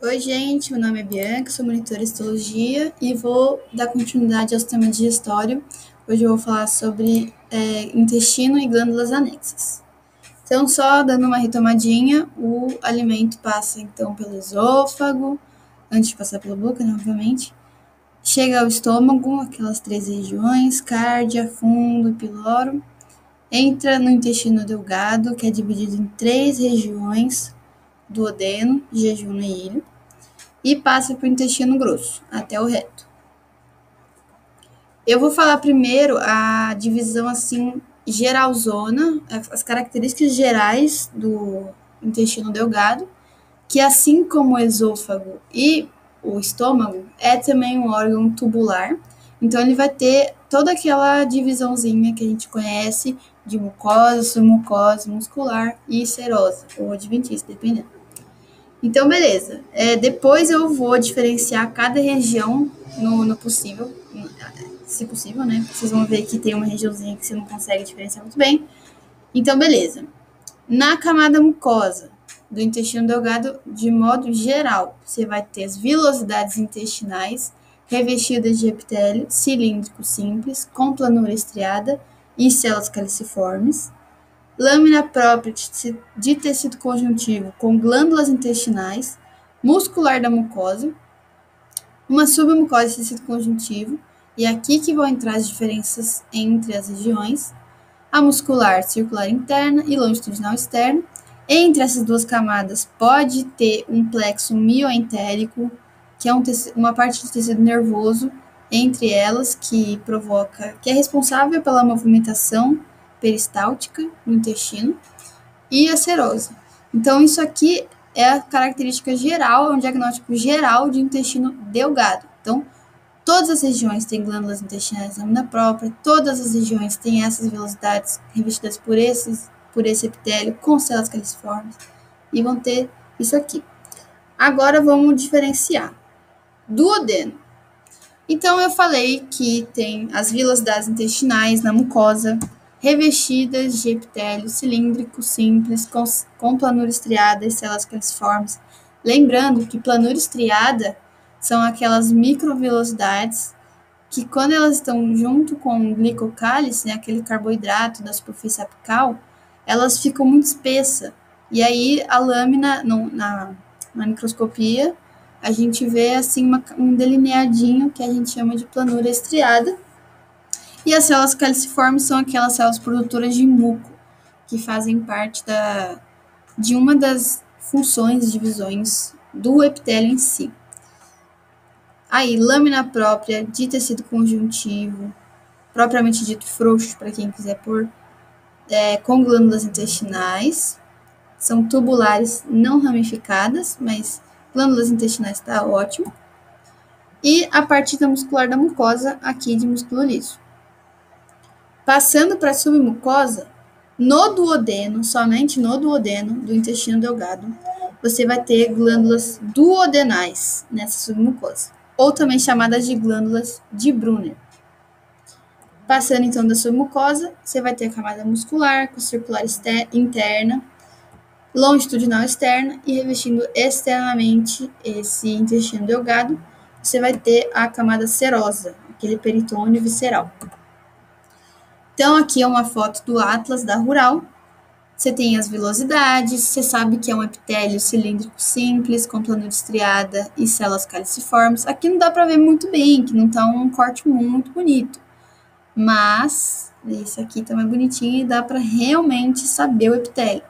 Oi, gente, meu nome é Bianca, sou monitora de histologia e vou dar continuidade ao sistema digestório. Hoje eu vou falar sobre intestino e glândulas anexas. Então, só dando uma retomadinha, o alimento passa então pelo esôfago, antes de passar pela boca, né, obviamente. Chega ao estômago, aquelas três regiões, cárdia, fundo e piloro. Entra no intestino delgado, que é dividido em três regiões, duodeno, jejum e ilho, e passa para o intestino grosso, até o reto. Eu vou falar primeiro a divisão assim geralzona, as características gerais do intestino delgado, que assim como o esôfago e o estômago, é também um órgão tubular. Então ele vai ter toda aquela divisãozinha que a gente conhece de mucosa, submucosa, muscular e serosa, ou adventista, dependendo. Então, beleza. Depois eu vou diferenciar cada região no possível, se possível, né? Vocês vão ver que tem uma regiãozinha que você não consegue diferenciar muito bem. Então, beleza. Na camada mucosa do intestino delgado, de modo geral, você vai ter as vilosidades intestinais revestidas de epitélio cilíndrico simples, com planura estriada e células caliciformes, lâmina própria de tecido conjuntivo com glândulas intestinais, muscular da mucosa, uma submucosa de tecido conjuntivo, e é aqui que vão entrar as diferenças entre as regiões, a muscular circular interna e longitudinal externa. Entre essas duas camadas pode ter um plexo mioentérico, que é uma parte do tecido nervoso entre elas que é responsável pela movimentação peristáltica no intestino, e a serose. Então, isso aqui é a característica geral, é um diagnóstico geral de intestino delgado. Então, todas as regiões têm glândulas intestinais de lâmina própria, todas as regiões têm essas velocidades revestidas por esse epitélio com células caliciformes e vão ter isso aqui. Agora vamos diferenciar. Duodeno. Então, eu falei que tem as vilosidades intestinais na mucosa, revestidas de epitélio cilíndrico simples, com planura estriada e células caliciformes. Lembrando que planura estriada são aquelas microvilosidades que, quando elas estão junto com o glicocálice, né, aquele carboidrato da superfície apical, elas ficam muito espessas. E aí a lâmina, na microscopia, a gente vê assim um delineadinho que a gente chama de planura estriada. E as células caliciformes são aquelas células produtoras de muco, que fazem parte de uma das funções, divisões do epitélio em si. Aí, lâmina própria de tecido conjuntivo, propriamente dito frouxo, para quem quiser pôr, com glândulas intestinais, são tubulares não ramificadas, mas glândulas intestinais está ótimo. E a partida muscular da mucosa, aqui de músculo liso. Passando para a submucosa, no duodeno, somente no duodeno do intestino delgado, você vai ter glândulas duodenais nessa submucosa, ou também chamadas de glândulas de Brunner. Passando então da submucosa, você vai ter a camada muscular, com circular interna, longitudinal externa, e revestindo externamente esse intestino delgado, você vai ter a camada serosa, aquele peritônio visceral. Então, aqui é uma foto do Atlas da Rural. Você tem as vilosidades, você sabe que é um epitélio cilíndrico simples, com planura estriada e células caliciformes. Aqui não dá para ver muito bem, que não está um corte muito bonito. Mas, esse aqui tá mais bonitinho e dá para realmente saber o epitélio.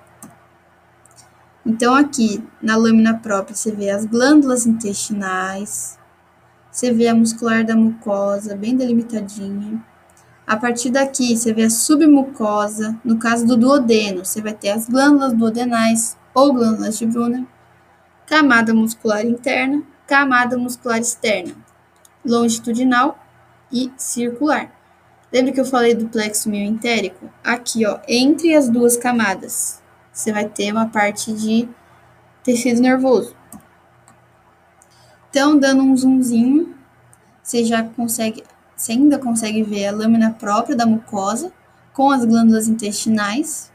Então, aqui, na lâmina própria, você vê as glândulas intestinais, você vê a muscular da mucosa, bem delimitadinha. A partir daqui, você vê a submucosa. No caso do duodeno, você vai ter as glândulas duodenais ou glândulas de Brunner, camada muscular interna, camada muscular externa, longitudinal e circular. Lembra que eu falei do plexo mioentérico? Aqui, ó, entre as duas camadas, você vai ter uma parte de tecido nervoso. Então, dando um zoomzinho, você ainda consegue ver a lâmina própria da mucosa, com as glândulas intestinais,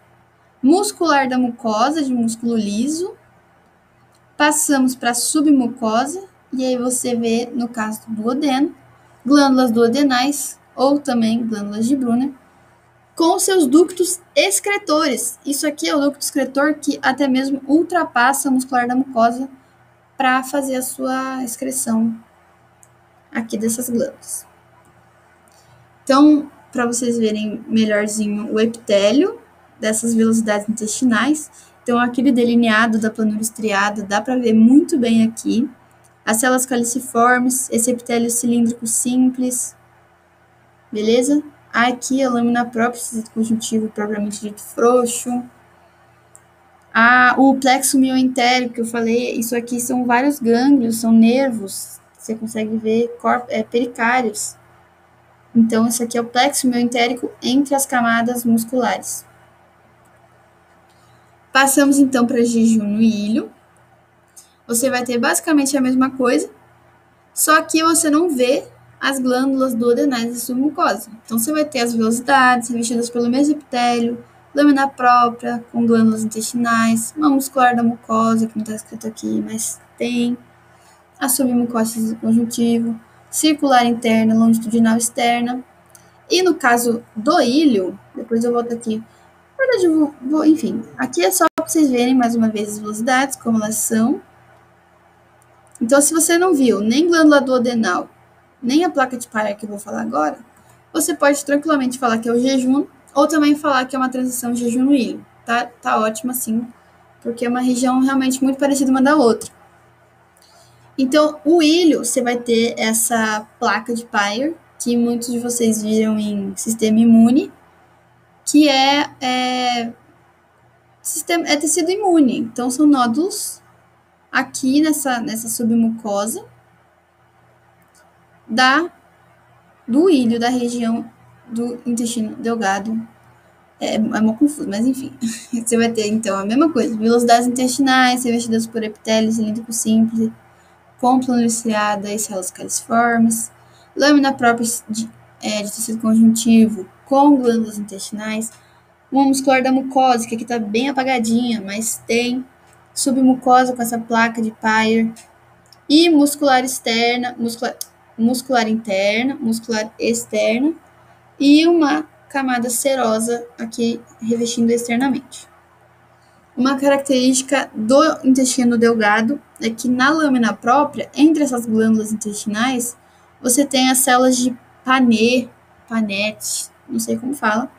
muscular da mucosa, de músculo liso, Passamos para a submucosa, e aí você vê, no caso do duodeno, glândulas duodenais, ou também glândulas de Brunner, com seus ductos excretores. Isso aqui é o ducto excretor que até mesmo ultrapassa a muscular da mucosa para fazer a sua excreção aqui dessas glândulas. Então, para vocês verem melhorzinho o epitélio dessas velocidades intestinais, então aquele delineado da planura estriada dá para ver muito bem aqui. As células caliciformes, esse epitélio cilíndrico simples, beleza? Aqui a lâmina própria, esse conjuntivo propriamente dito frouxo. O plexo mioentérico que eu falei, isso aqui são vários gânglios, são nervos, você consegue ver pericários. Então, isso aqui é o plexo mioentérico entre as camadas musculares. Passamos, então, para jejum no ilho. Você vai ter basicamente a mesma coisa, só que você não vê as glândulas duodenais e submucosa. Então, você vai ter as velocidades revestidas pelo mesmo epitélio, lâmina própria, com glândulas intestinais, uma muscular da mucosa, que não está escrito aqui, mas tem, a submucosa conjuntivo, circular interna, longitudinal externa. E no caso do ilho, depois eu volto aqui. Na verdade, eu vou enfim, aqui é só para vocês verem mais uma vez as velocidades, como elas são. Então, se você não viu nem glândula duodenal, nem a placa de Peyer que eu vou falar agora, você pode tranquilamente falar que é o jejum, ou também falar que é uma transição de jejum no ilho. Tá ótimo assim, porque é uma região realmente muito parecida uma da outra. Então, o ilho, você vai ter essa placa de Peyer, que muitos de vocês viram em sistema imune, que é tecido imune. Então, são nódulos aqui nessa submucosa do ilho, da região do intestino delgado. É muito confuso, mas enfim. Você vai ter, então, a mesma coisa. Velocidades intestinais, revestidas por epitélio cilíndrico simples, com planura estriada e células caliciformes. Lâmina própria de tecido conjuntivo, com glândulas intestinais. Uma muscular da mucosa, que aqui tá bem apagadinha, mas tem. Submucosa com essa placa de Peyer. E muscular externa, muscular interna, muscular externa. E uma camada serosa aqui revestindo externamente. Uma característica do intestino delgado é que na lâmina própria, entre essas glândulas intestinais, você tem as células de Paneth, não sei como fala,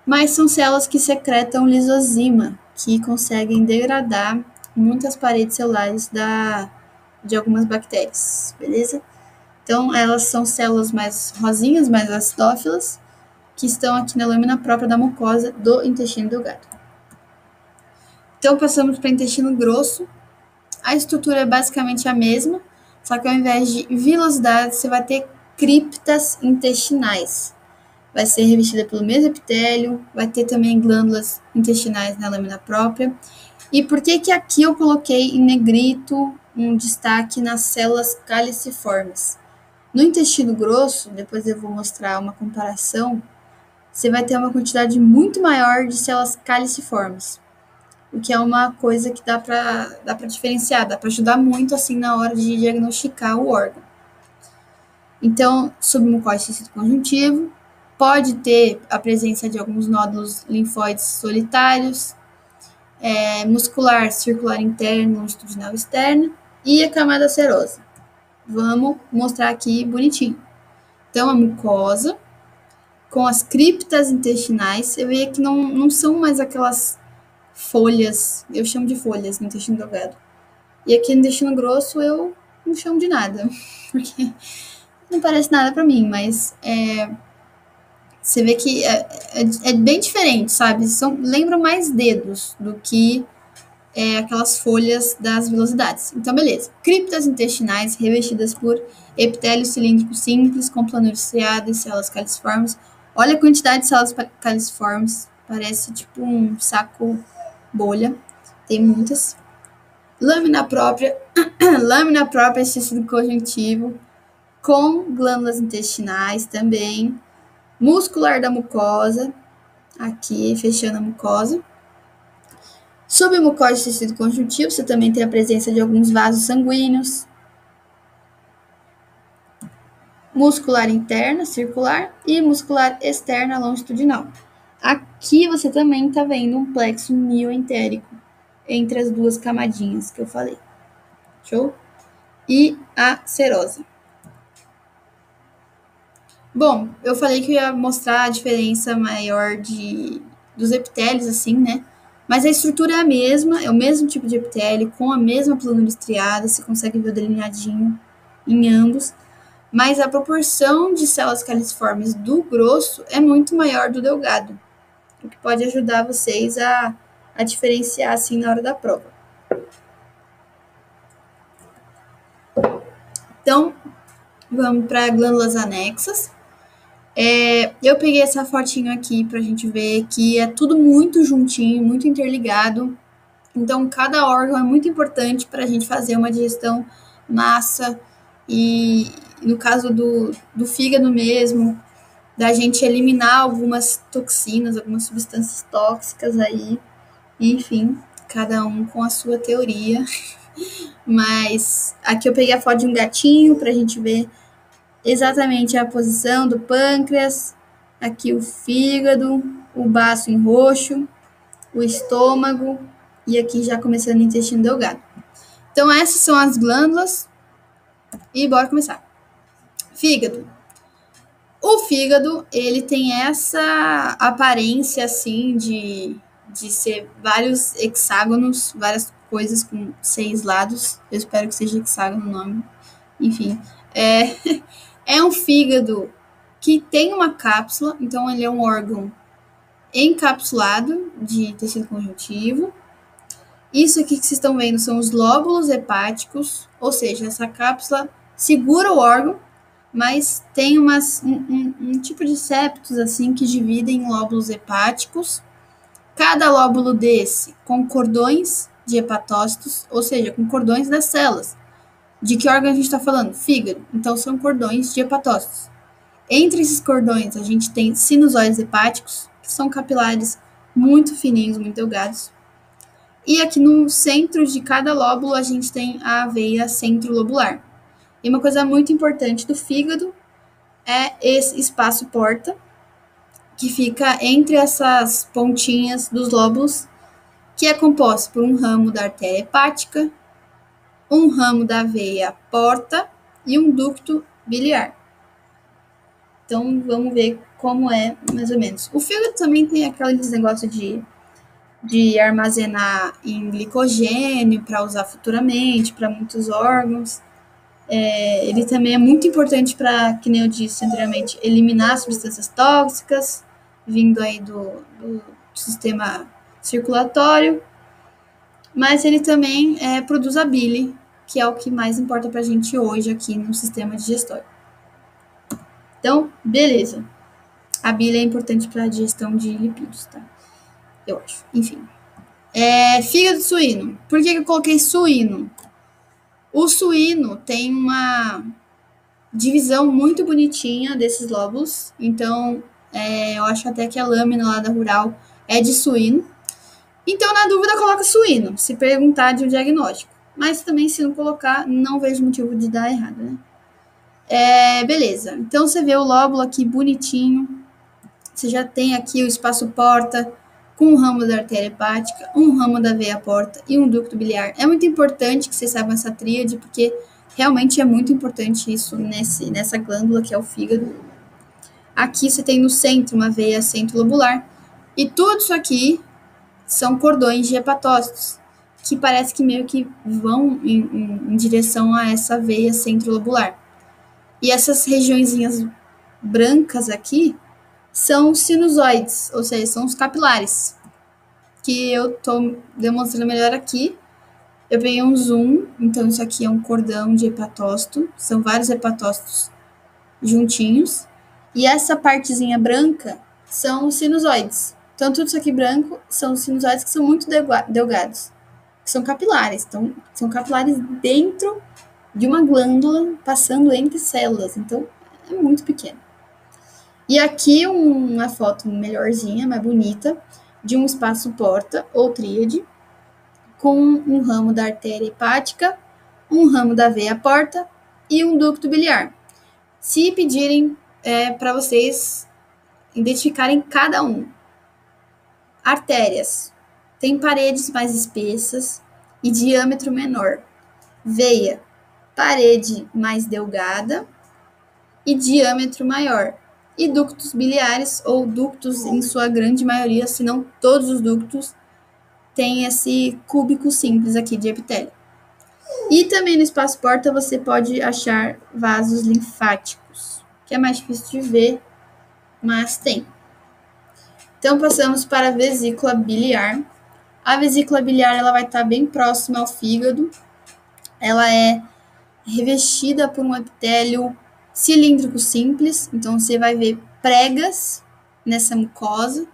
mas são células que secretam lisozima, que conseguem degradar muitas paredes celulares de algumas bactérias, beleza? Então, elas são células mais rosinhas, mais acidófilas, que estão aqui na lâmina própria da mucosa do intestino delgado. Então, passamos para o intestino grosso. A estrutura é basicamente a mesma, só que ao invés de vilosidade, você vai ter criptas intestinais. Vai ser revestida pelo mesmo epitélio, vai ter também glândulas intestinais na lâmina própria. E por que aqui eu coloquei em negrito um destaque nas células caliciformes? No intestino grosso, depois eu vou mostrar uma comparação, você vai ter uma quantidade muito maior de células caliciformes, o que é uma coisa que dá para diferenciar, dá para ajudar muito assim na hora de diagnosticar o órgão. Então, submucoide tecido conjuntivo, pode ter a presença de alguns nódulos linfóides solitários, muscular, circular interno, longitudinal externa e a camada serosa. Vamos mostrar aqui bonitinho. Então, a mucosa, com as criptas intestinais, você vê que não são mais aquelas folhas, eu chamo de folhas no intestino delgado. E aqui no intestino grosso eu não chamo de nada, porque não parece nada pra mim, mas você vê que é bem diferente, sabe? Lembram mais dedos do que aquelas folhas das velocidades. Então, beleza. Criptas intestinais revestidas por epitélio cilíndrico simples, com planura estriada e células caliciformes. Olha a quantidade de células caliciformes, parece tipo um saco bolha, tem muitas. Lâmina própria, tecido conjuntivo, com glândulas intestinais também. Muscular da mucosa, aqui fechando a mucosa. Submucose do tecido conjuntivo, você também tem a presença de alguns vasos sanguíneos. Muscular interna, circular, e muscular externa, longitudinal. Aqui você também está vendo um plexo mioentérico entre as duas camadinhas que eu falei. Show? E a serosa. Bom, eu falei que eu ia mostrar a diferença maior dos epitélios, assim, né? Mas a estrutura é a mesma, é o mesmo tipo de epitélio, com a mesma planura estriada, você consegue ver o delineadinho em ambos. Mas a proporção de células caliciformes do grosso é muito maior do delgado, o que pode ajudar vocês a diferenciar, assim, na hora da prova. Então, vamos para glândulas anexas. Eu peguei essa fotinho aqui pra gente ver que é tudo muito juntinho, muito interligado. Então, cada órgão é muito importante para a gente fazer uma digestão massa e, no caso do fígado mesmo, da gente eliminar algumas toxinas, algumas substâncias tóxicas aí. Enfim, cada um com a sua teoria. Mas aqui eu peguei a foto de um gatinho pra gente ver exatamente a posição do pâncreas, aqui o fígado, o baço em roxo, o estômago e aqui já começando o intestino delgado. Então essas são as glândulas e bora começar. Fígado. O fígado, ele tem essa aparência assim de ser vários hexágonos, várias coisas com 6 lados. Eu espero que seja hexágono o nome. Enfim, é um fígado que tem uma cápsula, então ele é um órgão encapsulado de tecido conjuntivo. Isso aqui que vocês estão vendo são os lóbulos hepáticos, ou seja, essa cápsula segura o órgão, mas tem um tipo de septos assim que dividem em lóbulos hepáticos. Cada lóbulo desse com cordões de hepatócitos, ou seja, com cordões das células. De que órgão a gente está falando? Fígado. Então, são cordões de hepatócitos. Entre esses cordões, a gente tem sinusoides hepáticos, que são capilares muito fininhos, muito delgados. E aqui no centro de cada lóbulo, a gente tem a veia centrolobular. E uma coisa muito importante do fígado é esse espaço porta, que fica entre essas pontinhas dos lóbulos, que é composto por um ramo da artéria hepática, um ramo da veia porta e um ducto biliar. Então, vamos ver como é, mais ou menos. O fígado também tem aqueles negócios de armazenar em glicogênio para usar futuramente, para muitos órgãos. Ele também é muito importante para, que nem eu disse anteriormente, eliminar substâncias tóxicas, vindo aí do sistema circulatório. Mas ele também produz a bile, que é o que mais importa para a gente hoje aqui no sistema digestório. Então, beleza. A bile é importante para a digestão de lipídios, tá? Eu acho. Enfim. Fígado suíno. Por que eu coloquei suíno? O suíno tem uma divisão muito bonitinha desses lóbulos. Então, eu acho até que a lâmina lá da Rural é de suíno. Então, na dúvida, coloca suíno, se perguntar de um diagnóstico. Mas também, se não colocar, não vejo motivo de dar errado, né? Beleza. Então, você vê o lóbulo aqui bonitinho. Você já tem aqui o espaço porta, com um ramo da artéria hepática, um ramo da veia porta e um ducto biliar. É muito importante que vocês saibam essa tríade, porque realmente é muito importante isso nessa glândula que é o fígado. Aqui você tem no centro uma veia centrolobular. E tudo isso aqui são cordões de hepatócitos, que parece que meio que vão em direção a essa veia centrolobular. E essas regiõezinhas brancas aqui são sinusoides, ou seja, são os capilares, que eu tô demonstrando melhor aqui. Eu peguei um zoom, então isso aqui é um cordão de hepatócito, são vários hepatócitos juntinhos, e essa partezinha branca são os sinusoides. Então, tudo isso aqui branco são os sinusoides que são muito delgados, que são capilares. Então, são capilares dentro de uma glândula, passando entre células. Então, é muito pequeno. E aqui uma foto melhorzinha, mais bonita, de um espaço porta ou tríade. com um ramo da artéria hepática, um ramo da veia porta e um ducto biliar. Se pedirem para vocês identificarem cada um. Artérias. Tem paredes mais espessas e diâmetro menor. Veia. Parede mais delgada e diâmetro maior. E ductos biliares, ou ductos em sua grande maioria, se não todos os ductos, tem esse cúbico simples aqui de epitélio. E também no espaço porta você pode achar vasos linfáticos, que é mais difícil de ver, mas tem. Então passamos para a vesícula biliar. A vesícula biliar ela vai estar bem próxima ao fígado. Ela é revestida por um epitélio cilíndrico simples, então você vai ver pregas nessa mucosa.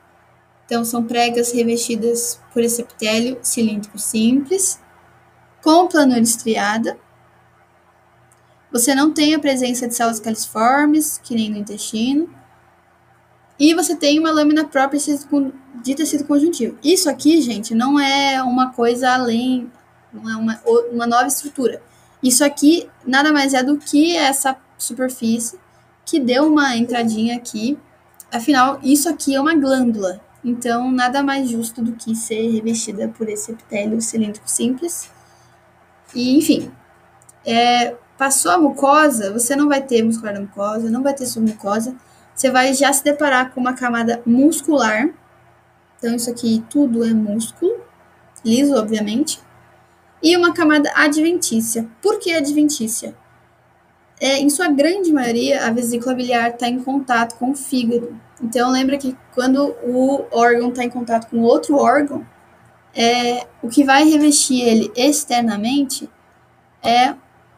Então são pregas revestidas por esse epitélio cilíndrico simples, com planura estriada. Você não tem a presença de células califormes, que nem no intestino. E você tem uma lâmina própria de tecido conjuntivo. Isso aqui, gente, não é uma coisa além, não é uma nova estrutura. Isso aqui nada mais é do que essa superfície que deu uma entradinha aqui. Afinal, isso aqui é uma glândula. Então, nada mais justo do que ser revestida por esse epitélio cilíndrico simples. E, enfim, passou a mucosa, você não vai ter muscular da mucosa, não vai ter submucosa. Você vai já se deparar com uma camada muscular. Então, isso aqui tudo é músculo, liso, obviamente. E uma camada adventícia. Por que adventícia? Em sua grande maioria, a vesícula biliar está em contato com o fígado. Então, lembra que quando o órgão está em contato com outro órgão, o que vai revestir ele externamente é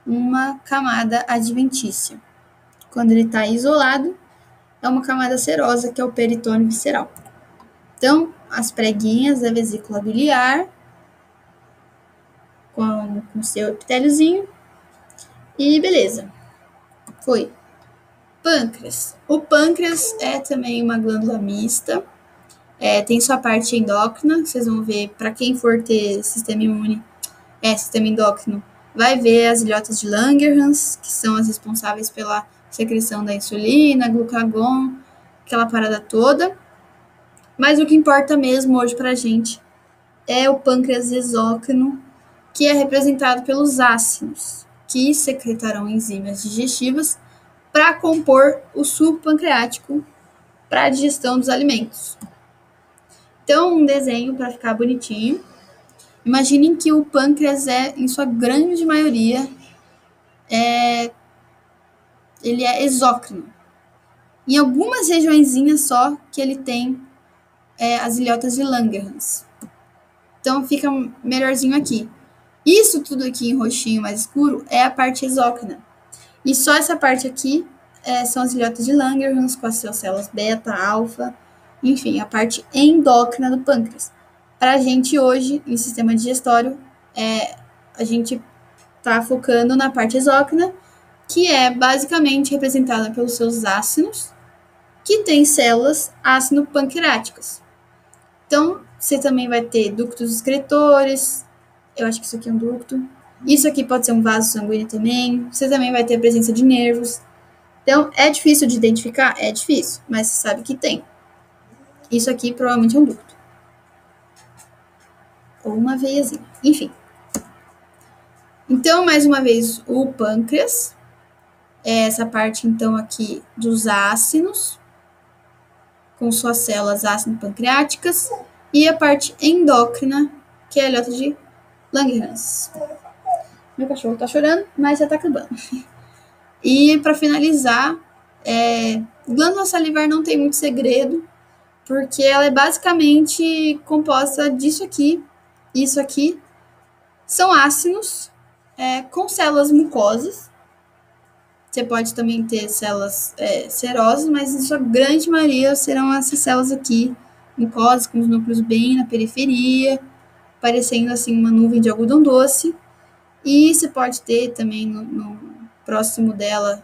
uma camada adventícia. Quando ele está isolado, é uma camada serosa, que é o peritônio visceral. Então, as preguinhas da vesícula biliar, com seu epitéliozinho, e beleza. Foi. Pâncreas. O pâncreas é também uma glândula mista, tem sua parte endócrina, vocês vão ver, para quem for ter sistema imune, sistema endócrino, vai ver as ilhotas de Langerhans, que são as responsáveis pela secreção da insulina, glucagon, aquela parada toda. Mas o que importa mesmo hoje pra gente é o pâncreas exócrino, que é representado pelos ácidos, que secretarão enzimas digestivas para compor o suco pancreático para a digestão dos alimentos. Então, um desenho para ficar bonitinho. Imaginem que o pâncreas em sua grande maioria, ele é exócrino. Em algumas regiõezinhas só que ele tem as ilhotas de Langerhans. Então, fica melhorzinho aqui. Isso tudo aqui em roxinho mais escuro é a parte exócrina. E só essa parte aqui são as ilhotas de Langerhans com as suas células beta, alfa, enfim, a parte endócrina do pâncreas. Para a gente hoje, em sistema digestório, a gente está focando na parte exócrina, que é basicamente representada pelos seus ácidos, que tem células ácido-pancreáticas. Então, você também vai ter ductos excretores, eu acho que isso aqui é um ducto. Isso aqui pode ser um vaso sanguíneo também. Você também vai ter a presença de nervos. Então, é difícil de identificar? É difícil, mas você sabe que tem. Isso aqui provavelmente é um ducto. Ou uma veiazinha. Enfim. Então, mais uma vez, o pâncreas. Essa parte, então, aqui dos ácidos, com suas células ácido-pancreáticas. E a parte endócrina, que é a ilhota de Langerhans. Meu cachorro tá chorando, mas já tá acabando. E para finalizar, glândula salivar não tem muito segredo, porque ela é basicamente composta disso aqui, isso aqui. São ácidos com células mucosas. Você pode também ter células serosas, mas em sua grande maioria serão essas células aqui, mucosas, com os núcleos bem na periferia, parecendo assim uma nuvem de algodão doce. E você pode ter também no próximo dela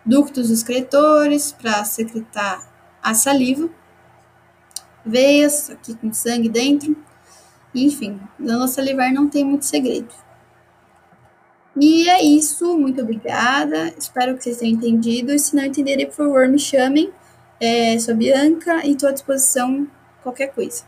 ductos excretores para secretar a saliva, veias aqui com sangue dentro. Enfim, glândula salivar não tem muito segredo. E é isso, muito obrigada. Espero que vocês tenham entendido. E se não entenderem, por favor, me chamem. Sou Bianca e estou à disposição qualquer coisa.